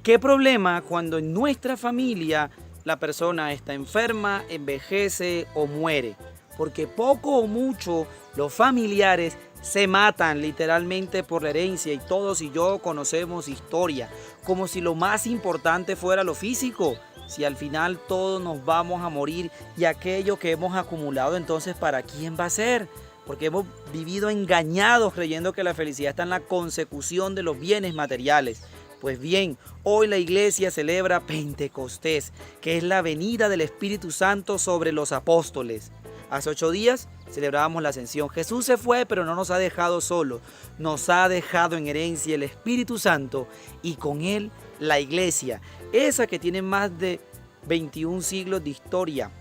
¿Qué problema cuando en nuestra familia la persona está enferma, envejece o muere? Porque poco o mucho los familiares se matan literalmente por la herencia, y todos y yo conocemos historia, como si lo más importante fuera lo físico. Si al final todos nos vamos a morir, y aquello que hemos acumulado, entonces ¿para quién va a ser? Porque hemos vivido engañados creyendo que la felicidad está en la consecución de los bienes materiales. Pues bien, hoy la iglesia celebra Pentecostés, que es la venida del Espíritu Santo sobre los apóstoles. Hace 8 días celebrábamos la ascensión. Jesús se fue, pero no nos ha dejado solos. Nos ha dejado en herencia el Espíritu Santo, y con él la iglesia, esa que tiene más de 21 siglos de historia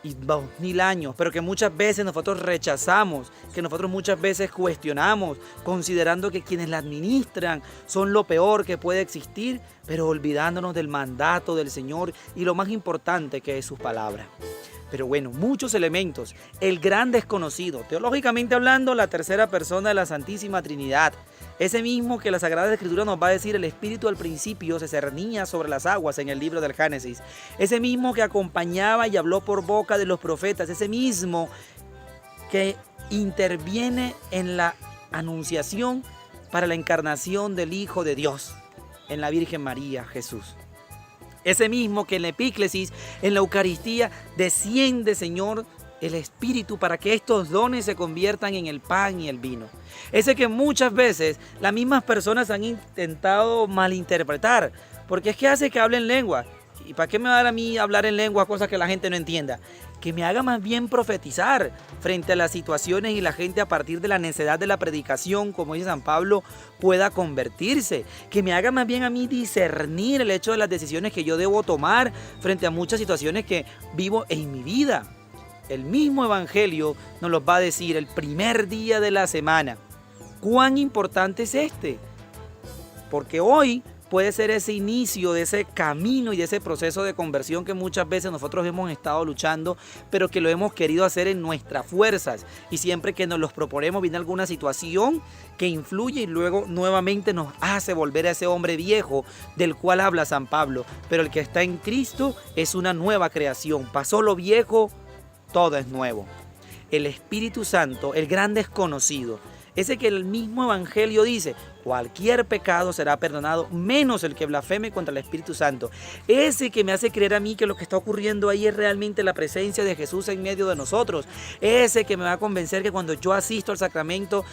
y 2000 años, pero que muchas veces nosotros rechazamos, que nosotros muchas veces cuestionamos, considerando que quienes la administran son lo peor que puede existir, pero olvidándonos del mandato del Señor y lo más importante, que es su palabra. Pero bueno, muchos elementos. El gran desconocido, teológicamente hablando, la tercera persona de la Santísima Trinidad. Ese mismo que la Sagrada Escritura nos va a decir: el Espíritu al principio se cernía sobre las aguas, en el libro del Génesis. Ese mismo que acompañaba y habló por boca de los profetas. Ese mismo que interviene en la anunciación para la encarnación del Hijo de Dios, en la Virgen María, Jesús. Ese mismo que en la epíclesis, en la Eucaristía, desciende, Señor, el Espíritu para que estos dones se conviertan en el pan y el vino. Ese que muchas veces las mismas personas han intentado malinterpretar, porque es que hace que hable en lengua. ¿Y para qué me va a dar a mí hablar en lengua cosas que la gente no entienda? Que me haga más bien profetizar frente a las situaciones, y la gente, a partir de la necedad de la predicación, como dice San Pablo, pueda convertirse. Que me haga más bien a mí discernir el hecho de las decisiones que yo debo tomar frente a muchas situaciones que vivo en mi vida. El mismo Evangelio nos los va a decir el primer día de la semana. ¿Cuán importante es este? Porque hoy puede ser ese inicio de ese camino y de ese proceso de conversión que muchas veces nosotros hemos estado luchando, pero que lo hemos querido hacer en nuestras fuerzas. Y siempre que nos los proponemos, viene alguna situación que influye y luego nuevamente nos hace volver a ese hombre viejo del cual habla San Pablo. Pero el que está en Cristo es una nueva creación. Pasó lo viejo, todo es nuevo. El Espíritu Santo, el gran desconocido, ese que el mismo Evangelio dice: cualquier pecado será perdonado, menos el que blasfeme contra el Espíritu Santo. Ese que me hace creer a mí que lo que está ocurriendo ahí es realmente la presencia de Jesús en medio de nosotros. Ese que me va a convencer que cuando yo asisto al sacramento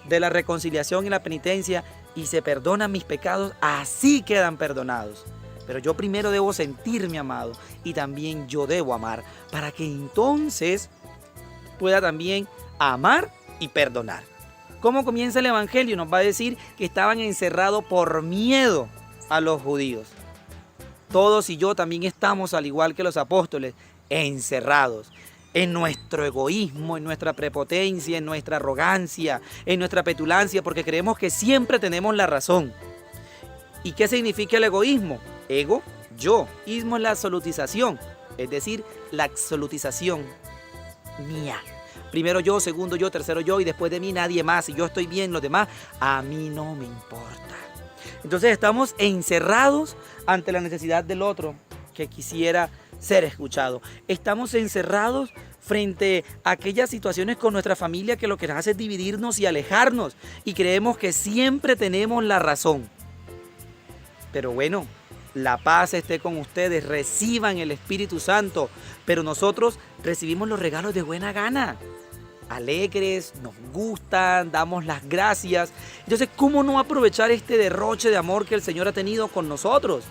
de la reconciliación y la penitencia y se perdonan mis pecados, así quedan perdonados. Pero yo primero debo sentirme amado, y también yo debo amar, para que entonces pueda también amar y perdonar. ¿Cómo comienza el Evangelio? Nos va a decir que estaban encerrados por miedo a los judíos. Todos y yo también estamos, al igual que los apóstoles, encerrados en nuestro egoísmo, en nuestra prepotencia, en nuestra arrogancia, en nuestra petulancia, porque creemos que siempre tenemos la razón. ¿Y qué significa el egoísmo? Ego, yo. Ismo es la absolutización, es decir, la absolutización mía. Primero yo, segundo yo, tercero yo, y después de mí nadie más. Si yo estoy bien, los demás, a mí no me importa. Entonces estamos encerrados ante la necesidad del otro que quisiera ser escuchado. Estamos encerrados frente a aquellas situaciones con nuestra familia que lo que nos hace es dividirnos y alejarnos, y creemos que siempre tenemos la razón. Pero bueno, la paz esté con ustedes, reciban el Espíritu Santo, pero nosotros recibimos los regalos de buena gana, alegres, nos gustan, damos las gracias. Entonces, ¿cómo no aprovechar este derroche de amor que el Señor ha tenido con nosotros?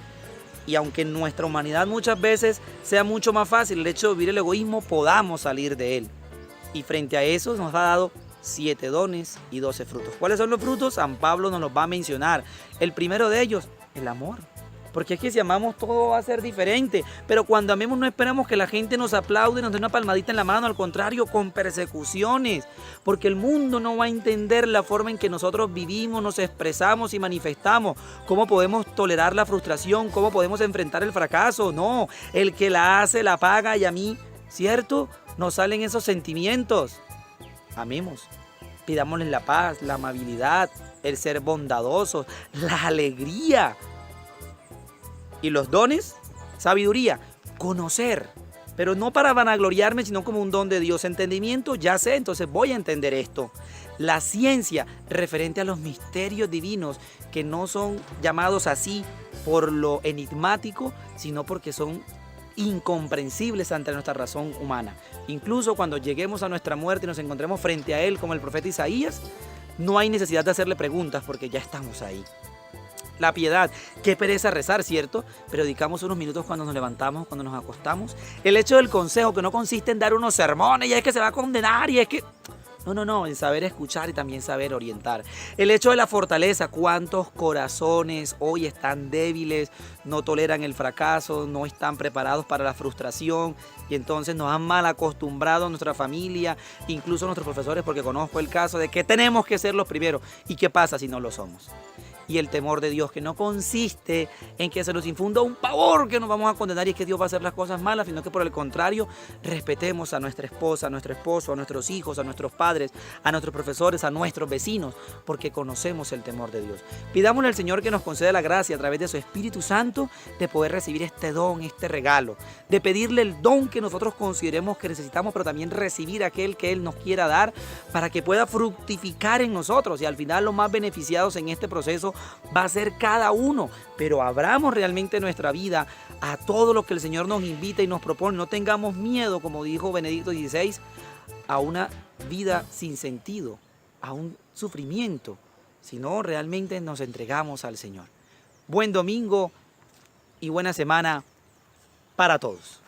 Y aunque en nuestra humanidad muchas veces sea mucho más fácil el hecho de vivir el egoísmo, podamos salir de él. Y frente a eso nos ha dado 7 dones y 12 frutos. ¿Cuáles son los frutos? San Pablo nos los va a mencionar. El primero de ellos, el amor. Porque es que si amamos, todo va a ser diferente. Pero cuando amemos no esperamos que la gente nos aplaude y nos dé una palmadita en la mano. Al contrario, con persecuciones. Porque el mundo no va a entender la forma en que nosotros vivimos, nos expresamos y manifestamos. ¿Cómo podemos tolerar la frustración? ¿Cómo podemos enfrentar el fracaso? No, el que la hace la paga, y a mí, ¿cierto?, nos salen esos sentimientos. Amemos. Pidámosles la paz, la amabilidad, el ser bondadosos, la alegría. Y los dones, sabiduría, conocer, pero no para vanagloriarme, sino como un don de Dios. Entendimiento, ya sé, entonces voy a entender esto. La ciencia, referente a los misterios divinos, que no son llamados así por lo enigmático, sino porque son incomprensibles ante nuestra razón humana. Incluso cuando lleguemos a nuestra muerte y nos encontremos frente a Él como el profeta Isaías, no hay necesidad de hacerle preguntas porque ya estamos ahí. La piedad, qué pereza rezar, ¿cierto? Pero dedicamos unos minutos cuando nos levantamos, cuando nos acostamos. El hecho del consejo, que no consiste en dar unos sermones y es que se va a condenar y es que... No, en saber escuchar y también saber orientar. El hecho de la fortaleza, cuántos corazones hoy están débiles, no toleran el fracaso, no están preparados para la frustración y entonces nos han mal acostumbrado a nuestra familia, incluso a nuestros profesores, porque conozco el caso de que tenemos que ser los primeros. ¿Y qué pasa si no lo somos? Y el temor de Dios, que no consiste en que se nos infunda un pavor que nos vamos a condenar y es que Dios va a hacer las cosas malas, sino que por el contrario, respetemos a nuestra esposa, a nuestro esposo, a nuestros hijos, a nuestros padres, a nuestros profesores, a nuestros vecinos, porque conocemos el temor de Dios. Pidámosle al Señor que nos conceda la gracia a través de su Espíritu Santo de poder recibir este don, este regalo, de pedirle el don que nosotros consideremos que necesitamos, pero también recibir aquel que Él nos quiera dar para que pueda fructificar en nosotros y al final los más beneficiados en este proceso va a ser cada uno, pero abramos realmente nuestra vida a todo lo que el Señor nos invita y nos propone. No tengamos miedo, como dijo Benedicto XVI, a una vida sin sentido, a un sufrimiento, sino realmente nos entregamos al Señor. Buen domingo y buena semana para todos.